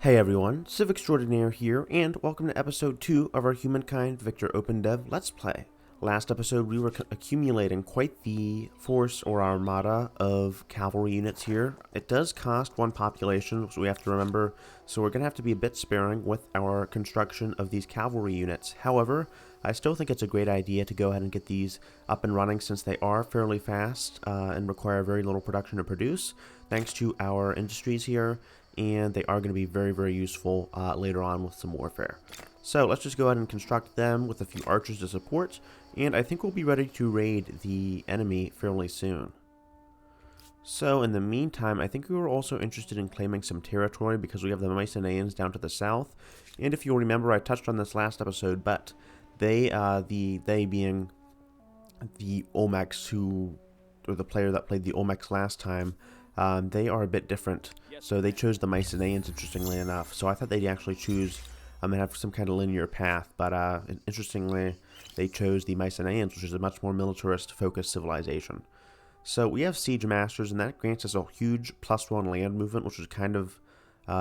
Hey everyone, Civ Extraordinaire here, and welcome to episode 2 of our Humankind Victor OpenDev Let's Play. Last episode we were accumulating quite the force or armada of cavalry units here. It does cost one population, which we have to remember, so we're going to have to be a bit sparing with our construction of these cavalry units. However, I still think it's a great idea to go ahead and get these up and running since they are fairly fast and require very little production to produce, thanks to our industries here. And they are going to be very, very useful later on with some warfare. So let's just go ahead and construct them with a few archers to support, and I think we'll be ready to raid the enemy fairly soon. So in the meantime, I think we were also interested in claiming some territory because we have the Mycenaens down to the south, and if you'll remember, I touched on this last episode, but they being the Olmecs or the player that played the Olmecs last time, they are a bit different. So they chose the Mycenaens, interestingly enough. So I thought they'd actually choose and have some kind of linear path. But interestingly, they chose the Mycenaens, which is a much more militarist-focused civilization. So we have Siege Masters, and that grants us a huge +1 land movement, which is kind of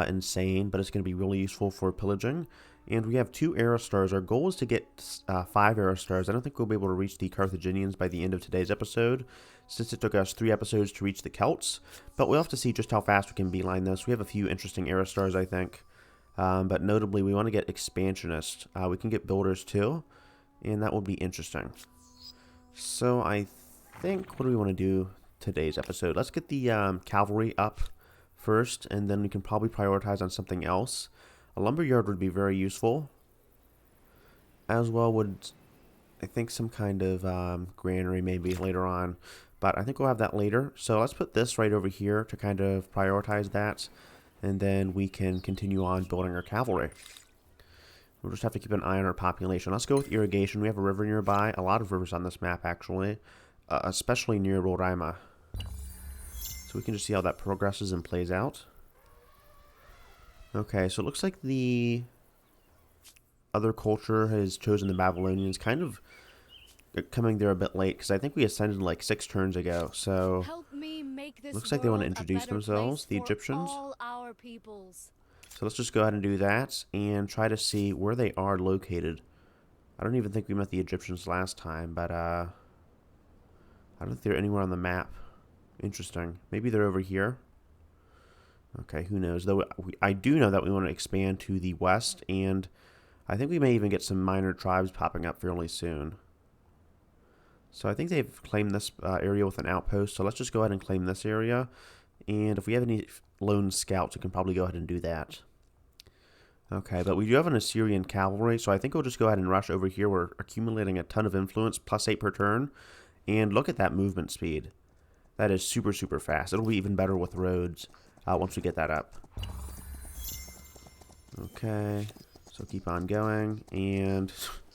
insane, but it's going to be really useful for pillaging. And we have 2 Era Stars. Our goal is to get 5 Era Stars. I don't think we'll be able to reach the Carthaginians by the end of today's episode, since it took us 3 episodes to reach the Celts. But we'll have to see just how fast we can beeline this. We have a few interesting Era Stars, I think. But notably, we want to get Expansionists. We can get Builders too, and that will be interesting. So I think, what do we want to do today's episode? Let's get the Cavalry up first, and then we can probably prioritize on something else. A lumberyard would be very useful, as well would, I think, some kind of granary maybe later on, but I think we'll have that later. So let's put this right over here to kind of prioritize that, and then we can continue on building our cavalry. We'll just have to keep an eye on our population. Let's go with irrigation. We have a river nearby, a lot of rivers on this map actually, especially near Roraima. So we can just see how that progresses and plays out. Okay, so it looks like the other culture has chosen the Babylonians, kind of coming there a bit late, because I think we ascended like 6 turns ago, so looks like they want to introduce themselves, the Egyptians. So let's just go ahead and do that, and try to see where they are located. I don't even think we met the Egyptians last time, but I don't think they're anywhere on the map. Interesting. Maybe they're over here. Okay, who knows? Though I do know that we want to expand to the west, and I think we may even get some minor tribes popping up fairly soon. So I think they've claimed this area with an outpost, so let's just go ahead and claim this area. And if we have any lone scouts, we can probably go ahead and do that. Okay, but we do have an Assyrian cavalry, so I think we'll just go ahead and rush over here. We're accumulating a ton of influence, +8 per turn. And look at that movement speed. That is super, super fast. It'll be even better with roads. Once we get that up. Okay, so keep on going, and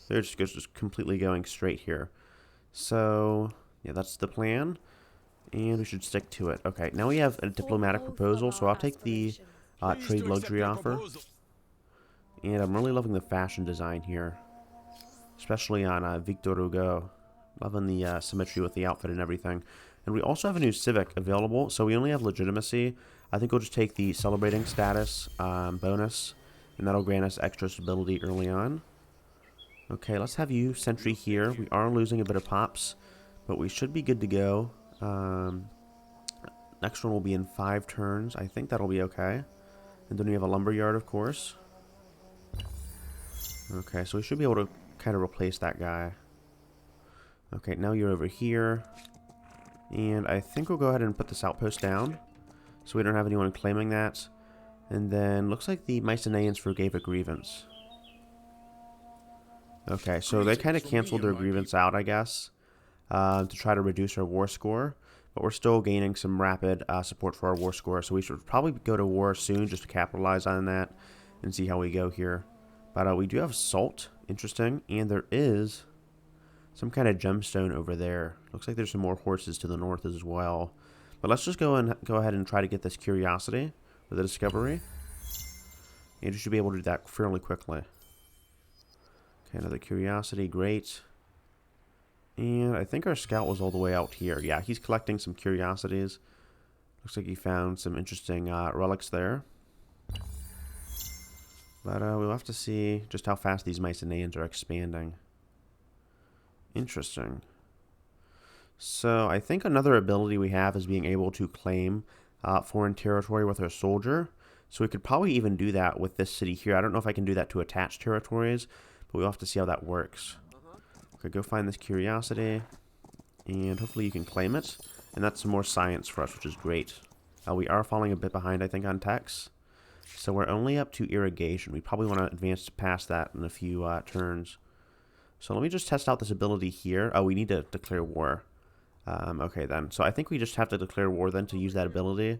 they're just completely going straight here. So, yeah, that's the plan, and we should stick to it. Okay, now we have a diplomatic proposal, so I'll take the trade luxury offer. And I'm really loving the fashion design here, especially on Victor Hugo. Loving the symmetry with the outfit and everything. And we also have a new civic available, so we only have legitimacy. I think we'll just take the celebrating status bonus, and that'll grant us extra stability early on. Okay, let's have you sentry here. We are losing a bit of pops, but we should be good to go. Next one will be in 5 turns. I think that'll be okay. And then we have a lumberyard, of course. Okay, so we should be able to kind of replace that guy. Okay, now you're over here. And I think we'll go ahead and put this outpost down, so we don't have anyone claiming that. And then looks like the Mycenaens forgave a grievance. Okay, so they kind of canceled their grievance out, I guess, to try to reduce our war score. But we're still gaining some rapid support for our war score, so we should probably go to war soon just to capitalize on that and see how we go here. But we do have salt, interesting, and there is some kind of gemstone over there. Looks like there's some more horses to the north as well. But let's just go ahead and try to get this curiosity or the discovery. And you should be able to do that fairly quickly. Okay, another curiosity, great. And I think our scout was all the way out here. Yeah, he's collecting some curiosities. Looks like he found some interesting relics there. But we'll have to see just how fast these Mycenaens are expanding. Interesting. So I think another ability we have is being able to claim foreign territory with our soldier. So we could probably even do that with this city here. I don't know if I can do that to attached territories, but we'll have to see how that works. Okay, go find this curiosity, and hopefully you can claim it. And that's some more science for us, which is great. We are falling a bit behind, I think, on techs. So we're only up to irrigation. We probably want to advance past that in a few turns. So let me just test out this ability here. Oh, we need to declare war. Okay, then. So I think we just have to declare war then to use that ability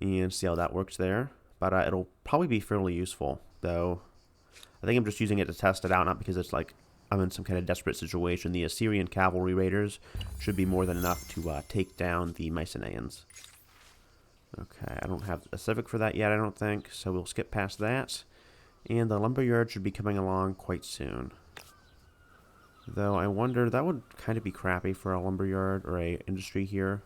and see how that works there. But it'll probably be fairly useful, though. I think I'm just using it to test it out, not because it's like I'm in some kind of desperate situation. The Assyrian cavalry raiders should be more than enough to take down the Mycenaens. Okay, I don't have a civic for that yet, I don't think, so we'll skip past that. And the lumberyard should be coming along quite soon. Though I wonder, that would kind of be crappy for a lumberyard or a industry here.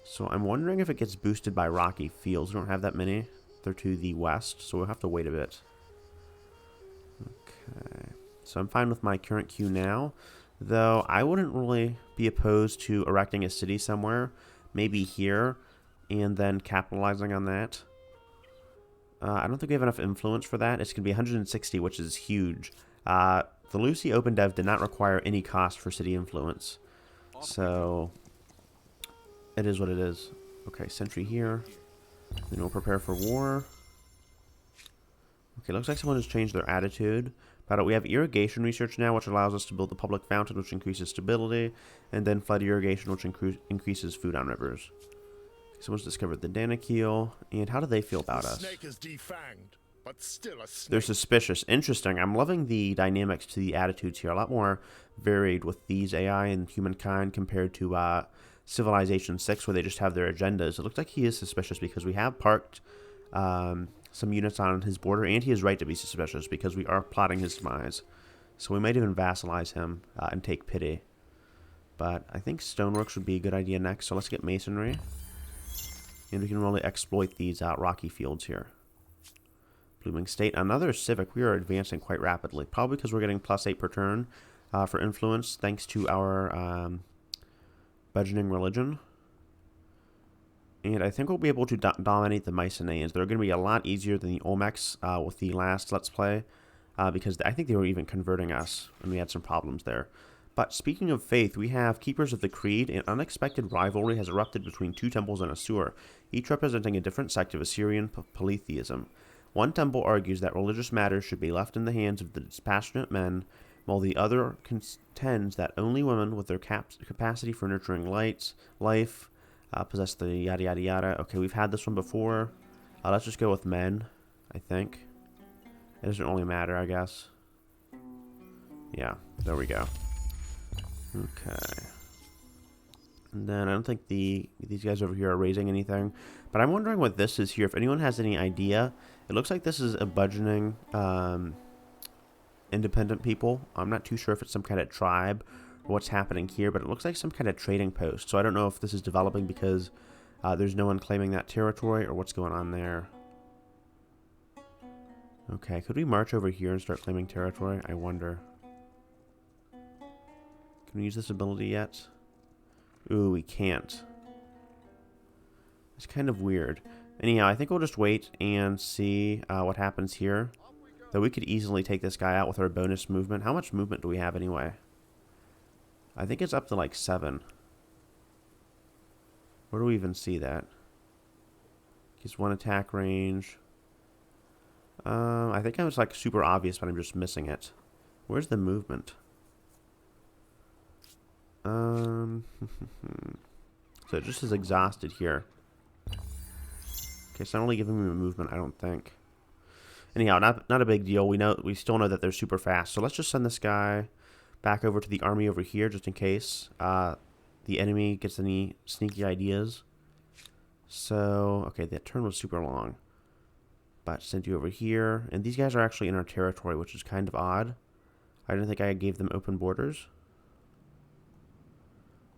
So I'm wondering if it gets boosted by rocky fields. We don't have that many. They're to the west, so we'll have to wait a bit. Okay, so I'm fine with my current queue now. Though I wouldn't really be opposed to erecting a city somewhere, maybe here, and then capitalizing on that. I don't think we have enough influence for that. It's going to be 160, which is huge. The Lucy OpenDev did not require any cost for city influence. So, it is what it is. Okay, sentry here. Then we'll prepare for war. Okay, looks like someone has changed their attitude. But we have irrigation research now, which allows us to build the public fountain, which increases stability. And then flood irrigation, which increases food on rivers. Someone's discovered the Danakil, and how do they feel about us? Snake is defanged, but still a snake. They're suspicious. Interesting. I'm loving the dynamics to the attitudes here. A lot more varied with these AI and Humankind compared to Civilization 6, where they just have their agendas. It looks like he is suspicious because we have parked some units on his border, and he is right to be suspicious because we are plotting his demise. So we might even vassalize him and take pity. But I think stoneworks would be a good idea next, so let's get masonry. And we can really exploit these rocky fields here. Blooming State. Another civic. We are advancing quite rapidly. Probably because we're getting +8 per turn for influence, thanks to our budgeting religion. And I think we'll be able to dominate the Mycenaens. They're going to be a lot easier than the Olmecs with the last Let's Play. Because I think they were even converting us, and we had some problems there. But speaking of faith, we have Keepers of the Creed. An unexpected rivalry has erupted between two temples in Assur, each representing a different sect of Assyrian polytheism. One temple argues that religious matters should be left in the hands of the dispassionate men, while the other contends that only women with their capacity for nurturing life possess the yada yada yada. Okay, we've had this one before. Let's just go with men, I think. It doesn't really matter, I guess. Yeah, there we go. Okay. And then I don't think these guys over here are raising anything. But I'm wondering what this is here. If anyone has any idea. It looks like this is a budgeting independent people. I'm not too sure if it's some kind of tribe or what's happening here. But it looks like some kind of trading post. So I don't know if this is developing because there's no one claiming that territory or what's going on there. Okay, could we march over here and start claiming territory? I wonder. Can we use this ability yet? Ooh, we can't. It's kind of weird. Anyhow, I think we'll just wait and see what happens here. Though we could easily take this guy out with our bonus movement. How much movement do we have anyway? I think it's up to like 7. Where do we even see that? He's 1 attack range. I think I was like super obvious, but I'm just missing it. Where's the movement? So it just is exhausted here. Okay, so not really giving me a movement, I don't think. Anyhow, not a big deal. We still know that they're super fast. So let's just send this guy back over to the army over here, just in case the enemy gets any sneaky ideas. So, okay, that turn was super long. But send you over here. And these guys are actually in our territory, which is kind of odd. I didn't think I gave them open borders.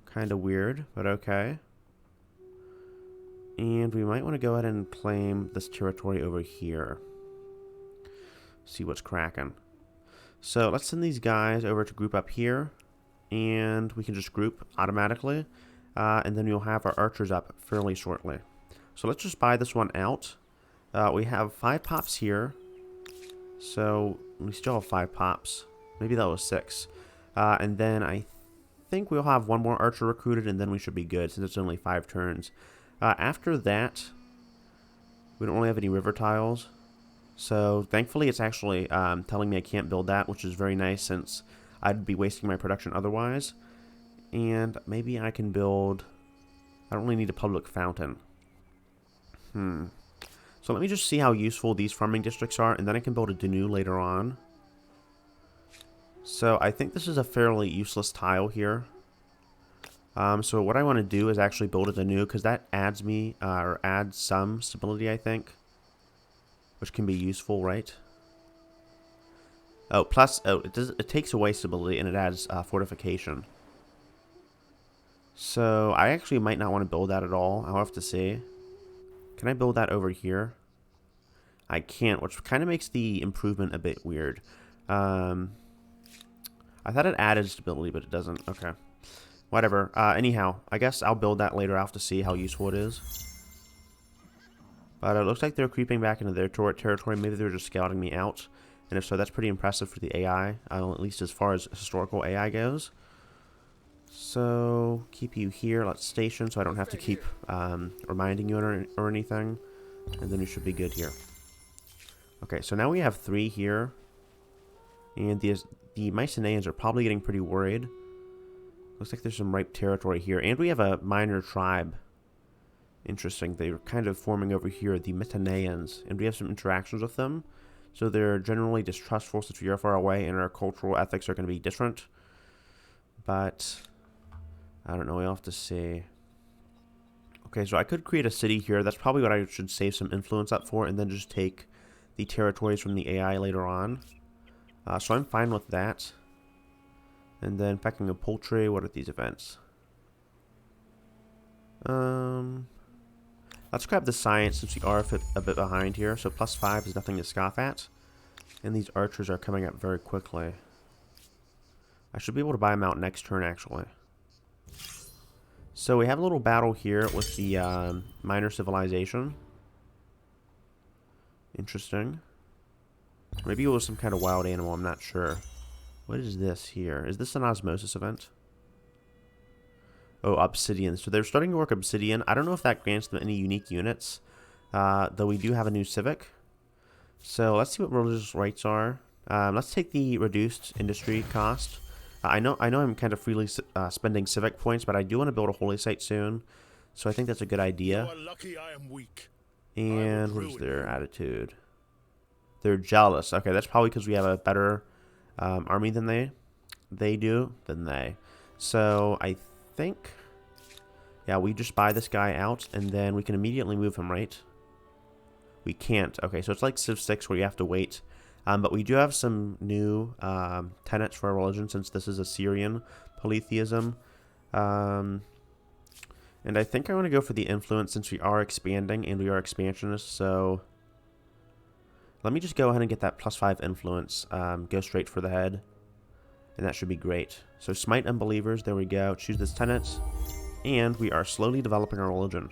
Kind of weird, but okay. And we might want to go ahead and claim this territory over here. See what's cracking. So let's send these guys over to group up here, and we can just group automatically, and then we'll have our archers up fairly shortly. So let's just buy this one out. We have 5 pops here, so we still have 5 pops. Maybe that was 6. And then I think we'll have 1 more archer recruited, and then we should be good since it's only 5 turns. After that, we don't really have any river tiles. So thankfully it's actually telling me I can't build that, which is very nice since I'd be wasting my production otherwise. And maybe I can build... I don't really need a public fountain. So let me just see how useful these farming districts are, and then I can build a Danu later on. So I think this is a fairly useless tile here. So what I want to do is actually build a Danu, because that adds me, or adds some stability, I think. Which can be useful, right? Oh, plus, it takes away stability and it adds fortification. So I actually might not want to build that at all. I'll have to see. Can I build that over here? I can't, which kind of makes the improvement a bit weird. I thought it added stability, but it doesn't. Okay. Whatever. Anyhow, I guess I'll build that later. I'll have to see how useful it is. But it looks like they're creeping back into their territory. Maybe they're just scouting me out. And if so, that's pretty impressive for the AI. At least as far as historical AI goes. So, keep you here. Let's station so I don't have to keep reminding you or anything. And then we should be good here. Okay, so now we have 3 here. And the Mycenaens are probably getting pretty worried. Looks like there's some ripe territory here. And we have a minor tribe. Interesting. They're kind of forming over here, the Mycenaens, and we have some interactions with them. So they're generally distrustful since we are far away, and our cultural ethics are going to be different. But I don't know. We'll have to see. Okay, so I could create a city here. That's probably what I should save some influence up for, and then just take the territories from the AI later on. So I'm fine with that. And then pecking a poultry. What are these events? Let's grab the science since we are a bit behind here. So +5 is nothing to scoff at. And these archers are coming up very quickly. I should be able to buy them out next turn, actually. So we have a little battle here with the minor civilization. Interesting. Maybe it was some kind of wild animal, I'm not sure. What is this here? Is this an osmosis event? Oh, obsidian. So they're starting to work obsidian. I don't know if that grants them any unique units. Though we do have a new civic. So let's see what religious rights are. Let's take the reduced industry cost. I know I'm kind of freely spending civic points, but I do want to build a holy site soon. So I think that's a good idea. You are lucky I am weak. And what is their attitude? They're jealous. Okay, that's probably because we have a better army than they do. So I think, yeah, we just buy this guy out, and then we can immediately move him, right? We can't. Okay, so it's like Civ 6 where you have to wait. But we do have some new tenets for our religion since this is Assyrian polytheism. And I think I want to go for the influence since we are expanding and we are expansionists. So let me just go ahead and get that +5 influence. Go straight for the head. And that should be great. So smite unbelievers. There we go. Choose this tenets. And we are slowly developing our religion.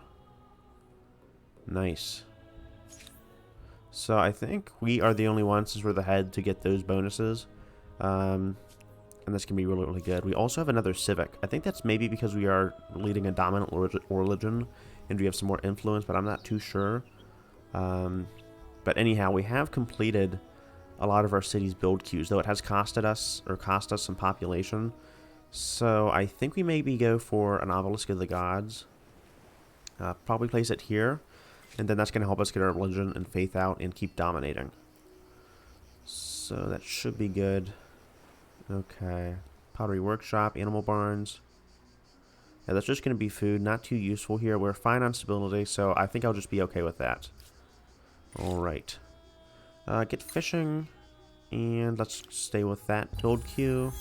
Nice. So I think we are the only ones, since we're the head, to get those bonuses. And this can be really, really good. We also have another civic. I think that's maybe because we are leading a dominant religion and we have some more influence, but I'm not too sure. But anyhow, we have completed a lot of our city's build queues, though it has cost us some population. So I think we maybe go for an obelisk of the gods. Probably place it here. And then that's going to help us get our religion and faith out and keep dominating. So that should be good. Okay. Pottery workshop, animal barns. Yeah, that's just going to be food. Not too useful here. We're fine on stability, so I think I'll just be okay with that. Alright. Get fishing. And let's stay with that build queue.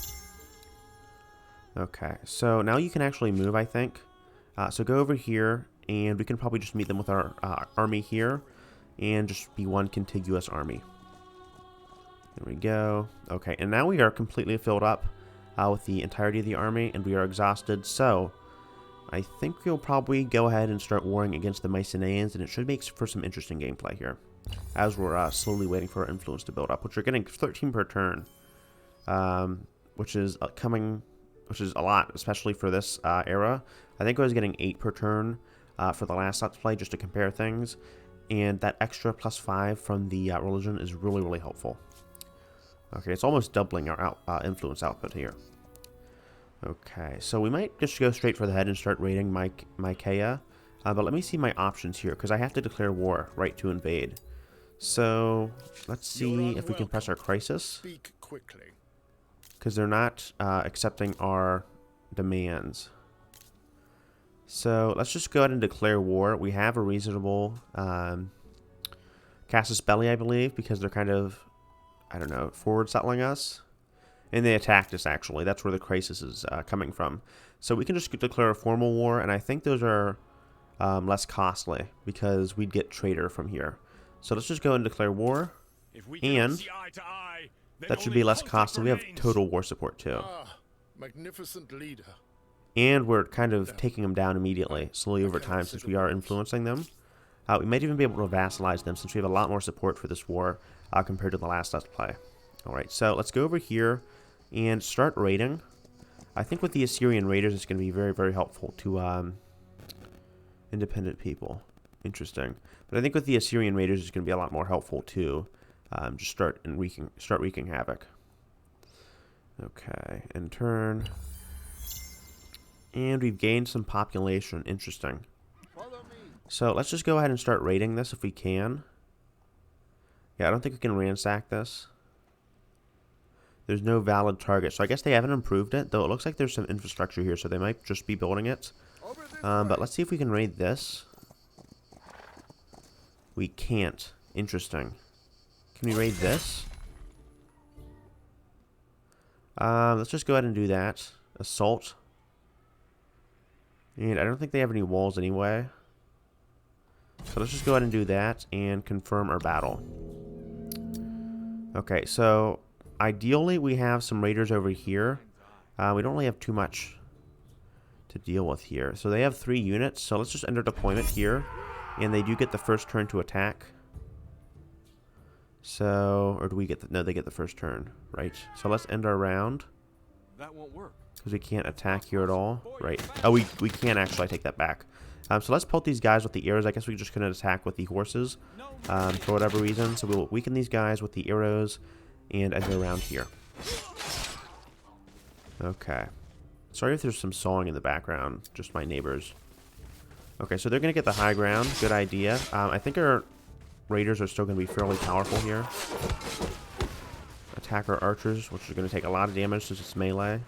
Okay. So now you can actually move, I think. So go over here. And we can probably just meet them with our army here. And just be one contiguous army. There we go. Okay, and now we are completely filled up with the entirety of the army, and we are exhausted. So I think we'll probably go ahead and start warring against the Mycenaens, and it should make for some interesting gameplay here, as we're slowly waiting for our influence to build up, which we're getting 13 per turn, which is which is a lot, especially for this era. I think I was getting 8 per turn for the last Let's Play, just to compare things, and that extra +5 from the religion is really, really helpful. Okay, it's almost doubling our influence output here. Okay, so we might just go straight for the head and start raiding Mycenae. But let me see my options here, because I have to declare war, right to invade. So let's see if we can press our crisis. Speak quickly. Because they're not accepting our demands. So let's just go ahead and declare war. We have a reasonable casus belli, I believe, because they're kind of, I don't know, forward settling us. And they attacked us, actually. That's where the crisis is coming from. So we can just declare a formal war, and I think those are less costly, because we'd get traitor from here. So let's just go and declare war, and that should be less costly. We have total war support, too. Ah, magnificent leader. And we're kind of taking them down immediately, slowly over time, since we are influencing them. We might even be able to vassalize them, since we have a lot more support for this war compared to the last Let's Play. Alright, so let's go over here and start raiding. I think with the Assyrian Raiders, it's going to be very, very helpful to independent people. Interesting. But I think with the Assyrian Raiders, it's going to be a lot more helpful to just start wreaking havoc. Okay, in turn. And we've gained some population. Interesting. So let's just go ahead and start raiding this if we can. Yeah, I don't think we can ransack this. There's no valid target. So I guess they haven't improved it, though it looks like there's some infrastructure here, so they might just be building it. But let's see if we can raid this. We can't. Interesting. Can we raid this? Let's just go ahead and do that. Assault. And I don't think they have any walls anyway. So let's just go ahead and do that and confirm our battle. Okay, so ideally we have some raiders over here. We don't really have too much to deal with here. So they have 3 units, so let's just enter deployment here. And they do get the first turn to attack. So, or do we get the, no, they get the first turn, right? So let's end our round. That won't work. Because we can't attack here at all. Right. Oh, we can actually take that back. So let's pelt these guys with the arrows. I guess we just couldn't attack with the horses for whatever reason. So we'll weaken these guys with the arrows and end the round here. Okay. Sorry if there's some sawing in the background. Just my neighbors. Okay, so they're going to get the high ground. Good idea. I think our raiders are still going to be fairly powerful here. Attack our archers, which are going to take a lot of damage since it's melee.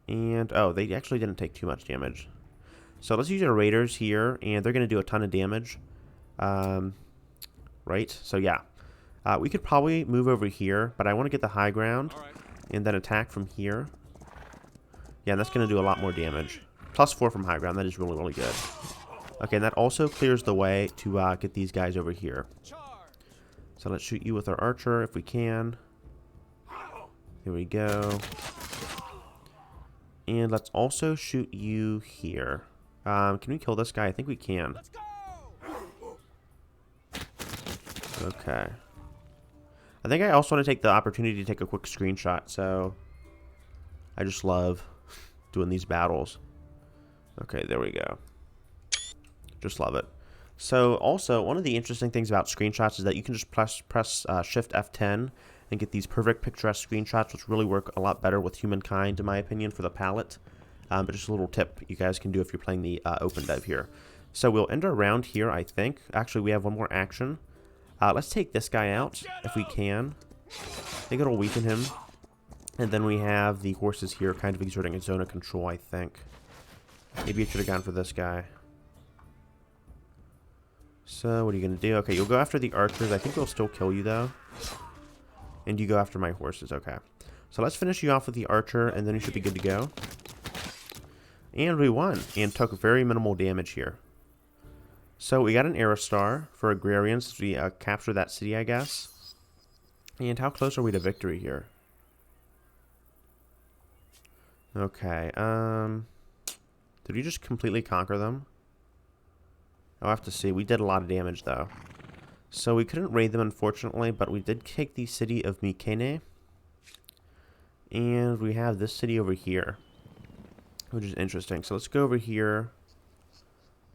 And, oh, they actually didn't take too much damage. So let's use our raiders here, and they're going to do a ton of damage. Right? So, yeah. We could probably move over here, but I want to get the high ground and then attack from here. Yeah, and that's going to do a lot more damage. +4 from high ground. That is really, really good. Okay, and that also clears the way to get these guys over here. So let's shoot you with our archer if we can. Here we go. And let's also shoot you here. Can we kill this guy? I think we can. Okay. I think I also want to take the opportunity to take a quick screenshot, so I just love doing these battles. Okay, there we go. Just love it. So also, one of the interesting things about screenshots is that you can just press Shift F10 and get these perfect picturesque screenshots, which really work a lot better with Humankind, in my opinion, for the palette. But just a little tip you guys can do if you're playing the OpenDev here. So we'll end our round here, I think. Actually, we have one more action. Let's take this guy out, if we can. I think it'll weaken him. And then we have the horses here kind of exerting a zone of control, I think. Maybe I should have gone for this guy. So, what are you going to do? Okay, you'll go after the archers. I think they'll still kill you, though. And you go after my horses. Okay. So, let's finish you off with the archer, and then you should be good to go. And we won, and took very minimal damage here. So, we got an arrow star for agrarians. We captured that city, I guess. And how close are we to victory here? Okay, did we just completely conquer them? I'll have to see. We did a lot of damage, though. So we couldn't raid them, unfortunately, but we did take the city of Mycenaens. And we have this city over here, which is interesting. So let's go over here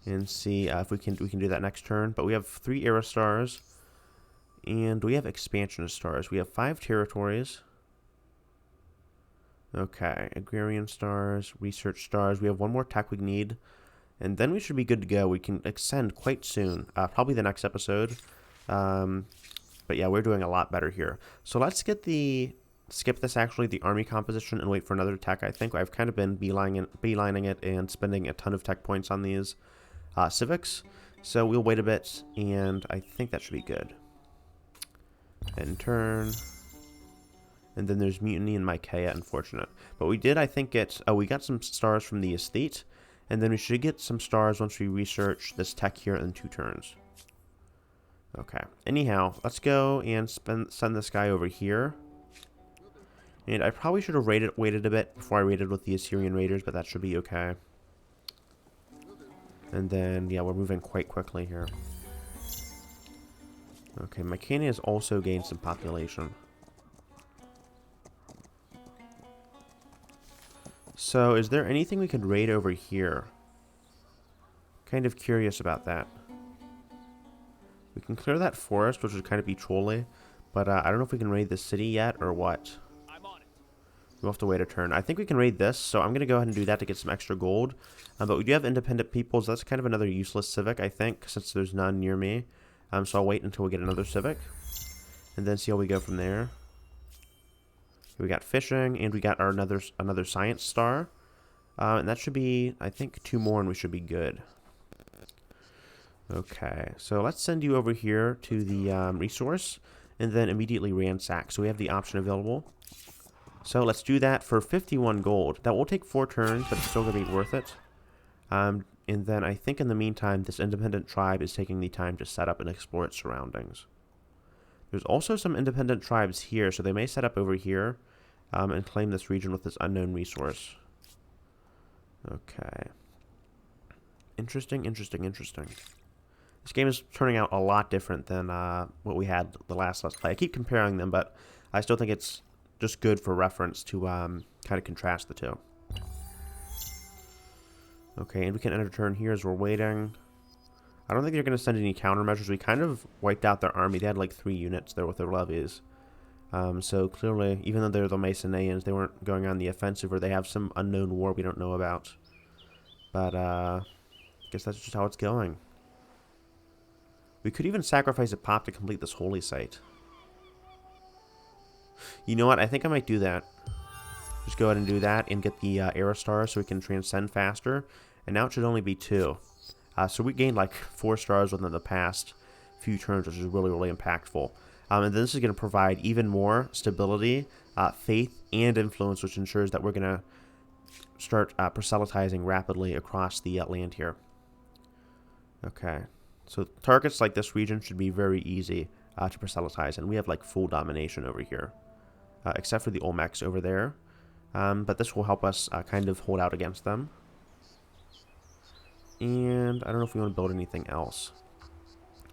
and see if we can do that next turn. But we have 3 era stars, and we have expansion stars. We have 5 territories. Okay, agrarian stars, research stars. We have 1 more tech we need, and then we should be good to go. We can extend quite soon, probably the next episode. But yeah, we're doing a lot better here. So let's get skip this actually, the army composition, and wait for another tech. I think I've kind of been beelining it and spending a ton of tech points on these civics. So we'll wait a bit, and I think that should be good. End turn. And then there's Mutiny and Mycenaens, unfortunate. But we did, I think, we got some stars from the estate. And then we should get some stars once we research this tech here in 2 turns. Okay. Anyhow, let's go and send this guy over here. And I probably should have waited a bit before I raided with the Assyrian Raiders, but that should be okay. And then, yeah, we're moving quite quickly here. Okay, Mycenaens has also gained some population. So, is there anything we could raid over here? Kind of curious about that. We can clear that forest, which would kind of be trolly, but I don't know if we can raid the city yet or what. We'll have to wait a turn. I think we can raid this, so I'm going to go ahead and do that to get some extra gold. But we do have independent peoples. That's kind of another useless civic, I think, since there's none near me. So I'll wait until we get another civic, and then see how we go from there. We got fishing, and we got our another science star. And that should be, I think, 2 more, and we should be good. Okay, so let's send you over here to the resource, and then immediately ransack. So we have the option available. So let's do that for 51 gold. That will take 4 turns, but it's still going to be worth it. And then I think in the meantime, this independent tribe is taking the time to set up and explore its surroundings. There's also some independent tribes here, so they may set up over here and claim this region with this unknown resource. Okay. Interesting, interesting, interesting. This game is turning out a lot different than what we had the last Let's Play. I keep comparing them, but I still think it's just good for reference to kind of contrast the two. Okay, and we can enter turn here as we're waiting. I don't think they're going to send any countermeasures. We kind of wiped out their army. They had like 3 units there with their levies. So clearly, even though they're the Mycenaens, they weren't going on the offensive, or they have some unknown war we don't know about. But I guess that's just how it's going. We could even sacrifice a pop to complete this holy site. You know what? I think I might do that. Just go ahead and do that and get the era star so we can transcend faster. And now it should only be 2. So we gained like 4 stars within the past few turns, which is really, really impactful. And then this is going to provide even more stability, faith, and influence, which ensures that we're going to start proselytizing rapidly across the land here. Okay. So targets like this region should be very easy to proselytize, and we have like full domination over here. Except for the Olmecs over there. But this will help us kind of hold out against them. And I don't know if we want to build anything else.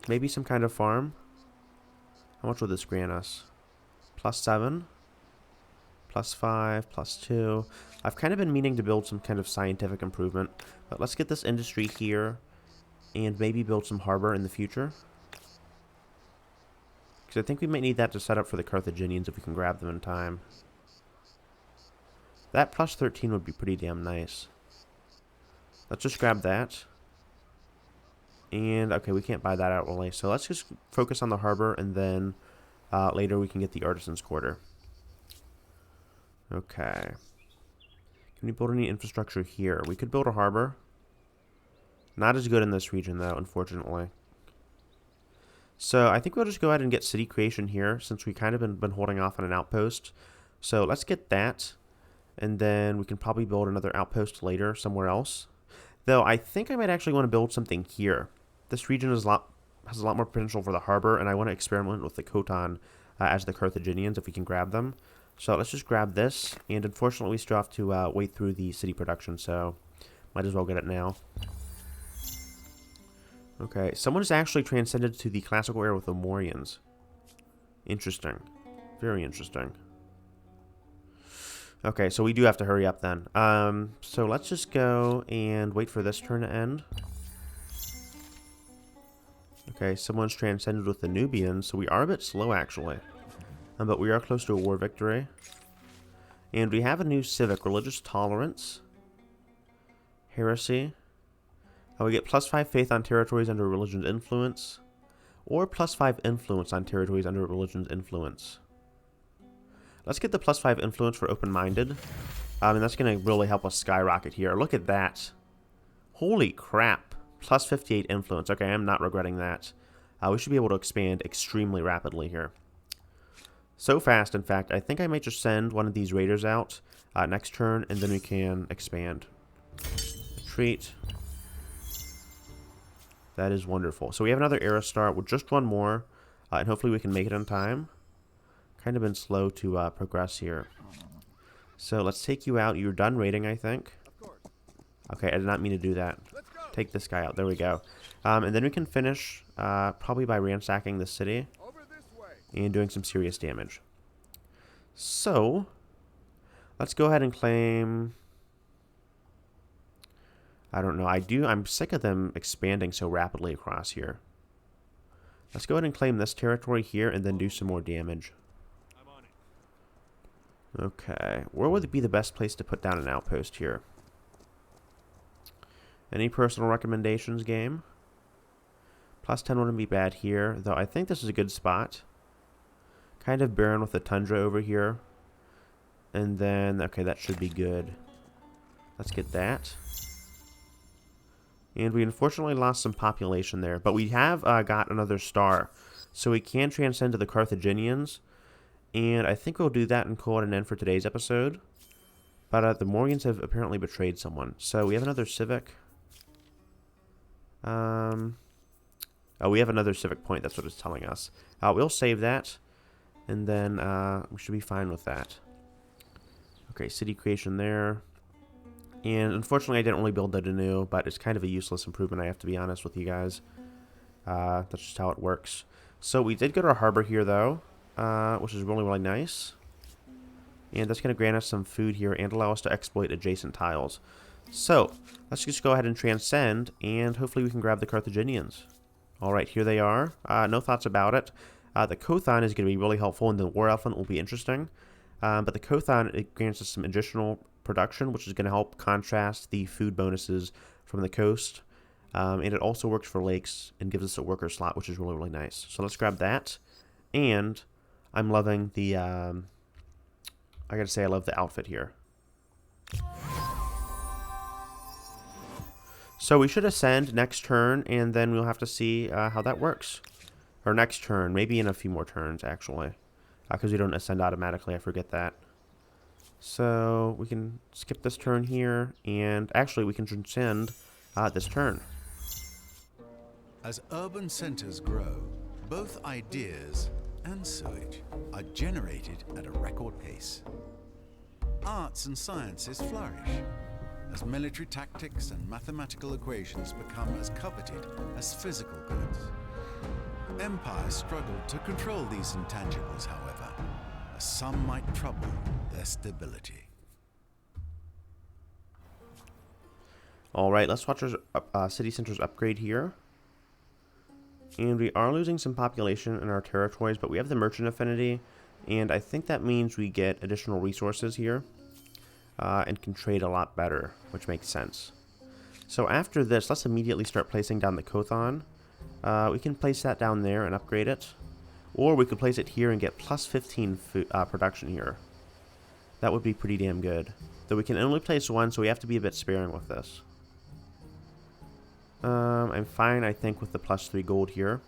Maybe some kind of farm. How much will this grant us? +7. +5. +2. I've kind of been meaning to build some kind of scientific improvement. But let's get this industry here. And maybe build some harbor in the future. Because I think we might need that to set up for the Carthaginians if we can grab them in time. That +13 would be pretty damn nice. Let's just grab that. And, okay, we can't buy that outright. So let's just focus on the harbor, and then later we can get the artisan's quarter. Okay. Can we build any infrastructure here? We could build a harbor. Not as good in this region, though, unfortunately. So I think we'll just go ahead and get city creation here, since we kind of been holding off on an outpost. So let's get that. And then we can probably build another outpost later somewhere else. Though I think I might actually want to build something here. This region has a lot more potential for the harbor, and I want to experiment with the Khotan as the Carthaginians if we can grab them. So let's just grab this, and unfortunately we still have to wait through the city production, so might as well get it now. Okay, someone has actually transcended to the classical era with the Morians. Interesting. Very interesting. Okay, so we do have to hurry up then. So let's just go and wait for this turn to end. Okay, someone's transcended with the Nubians, so we are a bit slow actually. But we are close to a war victory. And we have a new civic, religious tolerance. Heresy. We get +5 faith on territories under religion's influence. Or +5 influence on territories under religion's influence. Let's get the +5 influence for open-minded. And that's going to really help us skyrocket here. Look at that. Holy crap. +58 influence. Okay, I'm not regretting that. We should be able to expand extremely rapidly here. So fast, in fact, I think I might just send one of these raiders out next turn, and then we can expand. Retreat. That is wonderful. So we have another era start with just one more, and hopefully we can make it on time. Kind of been slow to progress here. So let's take you out. You're done raiding, I think. Okay, I did not mean to do that. Take this guy out. There we go. And then we can finish probably by ransacking the city and doing some serious damage. So let's go ahead and claim... I don't know. I'm sick of them expanding so rapidly across here. Let's go ahead and claim this territory here and then do some more damage. Okay. Where would be the best place to put down an outpost here? Any personal recommendations, game? +10 wouldn't be bad here, though I think this is a good spot. Kind of barren with the tundra over here. And then, okay, that should be good. Let's get that. And we unfortunately lost some population there. But we have got another star. So we can transcend to the Carthaginians. And I think we'll do that and call it an end for today's episode. But the Morgans have apparently betrayed someone. So we have another civic. Oh, we have another civic point. That's what it's telling us. We'll save that. And then we should be fine with that. Okay, city creation there. And unfortunately, I didn't really build that anew, but it's kind of a useless improvement, I have to be honest with you guys. That's just how it works. So we did go to our harbor here, though, which is really, really nice. And that's going to grant us some food here and allow us to exploit adjacent tiles. So let's just go ahead and transcend, and hopefully we can grab the Carthaginians. All right, here they are. No thoughts about it. The Kothon is going to be really helpful, and the War Elephant will be interesting. But the Kothon, it grants us some additional production, which is going to help contrast the food bonuses from the coast. And it also works for lakes and gives us a worker slot, which is really, really nice. So let's grab that. And I'm loving the, I gotta say, I love the outfit here. So we should ascend next turn, and then we'll have to see how that works. Or next turn, maybe in a few more turns, actually. Because we don't ascend automatically, I forget that. So we can skip this turn here, and actually we can transcend this turn. As urban centers grow, both ideas and sewage are generated at a record pace. Arts and sciences flourish as military tactics and mathematical equations become as coveted as physical goods. Empires struggle to control these intangibles, however, as some might trouble their stability. Alright, let's watch our city centers upgrade here. And we are losing some population in our territories, but we have the merchant affinity, and I think that means we get additional resources here and can trade a lot better, which makes sense. So after this, let's immediately start placing down the Kothon. We can place that down there and upgrade it. Or we could place it here and get plus 15 production here. That would be pretty damn good. Though we can only place one, so we have to be a bit sparing with this. I'm fine, I think, with the plus 3 gold here.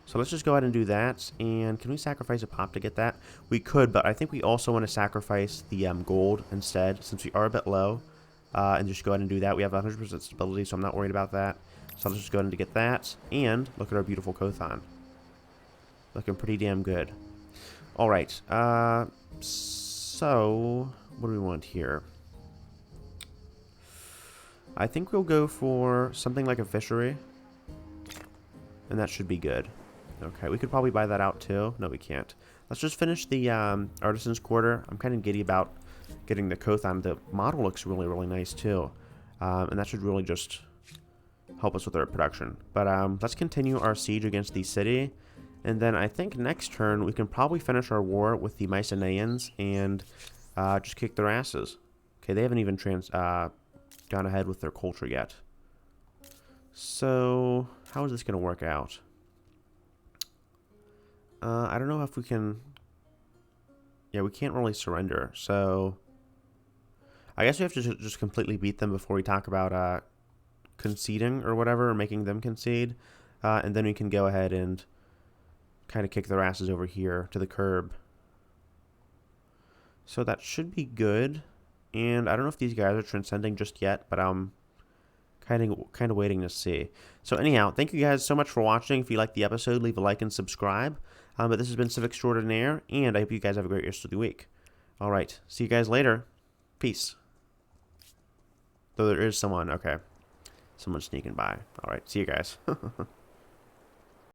So let's just go ahead and do that. And can we sacrifice a pop to get that? We could, but I think we also want to sacrifice the gold instead, since we are a bit low. And just go ahead and do that. We have 100% stability, so I'm not worried about that. So let's just go ahead and get that. And look at our beautiful Kothon. Looking pretty damn good. All right. So what do we want here? I think we'll go for something like a fishery. And that should be good. Okay, we could probably buy that out too. No, we can't. Let's just finish the Artisan's Quarter. I'm kind of giddy about getting the Kothan. The model looks really, really nice too. And that should really just help us with our production. But let's continue our siege against the city. And then I think next turn we can probably finish our war with the Mycenaens and just kick their asses. Okay, they haven't even gone ahead with their culture yet. So, how is this going to work out? I don't know if we can... Yeah, we can't really surrender, so... I guess we have to just completely beat them before we talk about conceding or whatever, or making them concede. And then we can go ahead and kind of kick their asses over here to the curb. So that should be good. And I don't know if these guys are transcending just yet, but I'm kind of waiting to see. So anyhow, thank you guys so much for watching. If you liked the episode, leave a like and subscribe. But this has been Civ Extraordinaire, and I hope you guys have a great rest of the week. All right, see you guys later. Peace. Though there is someone, okay. Someone sneaking by. All right, see you guys.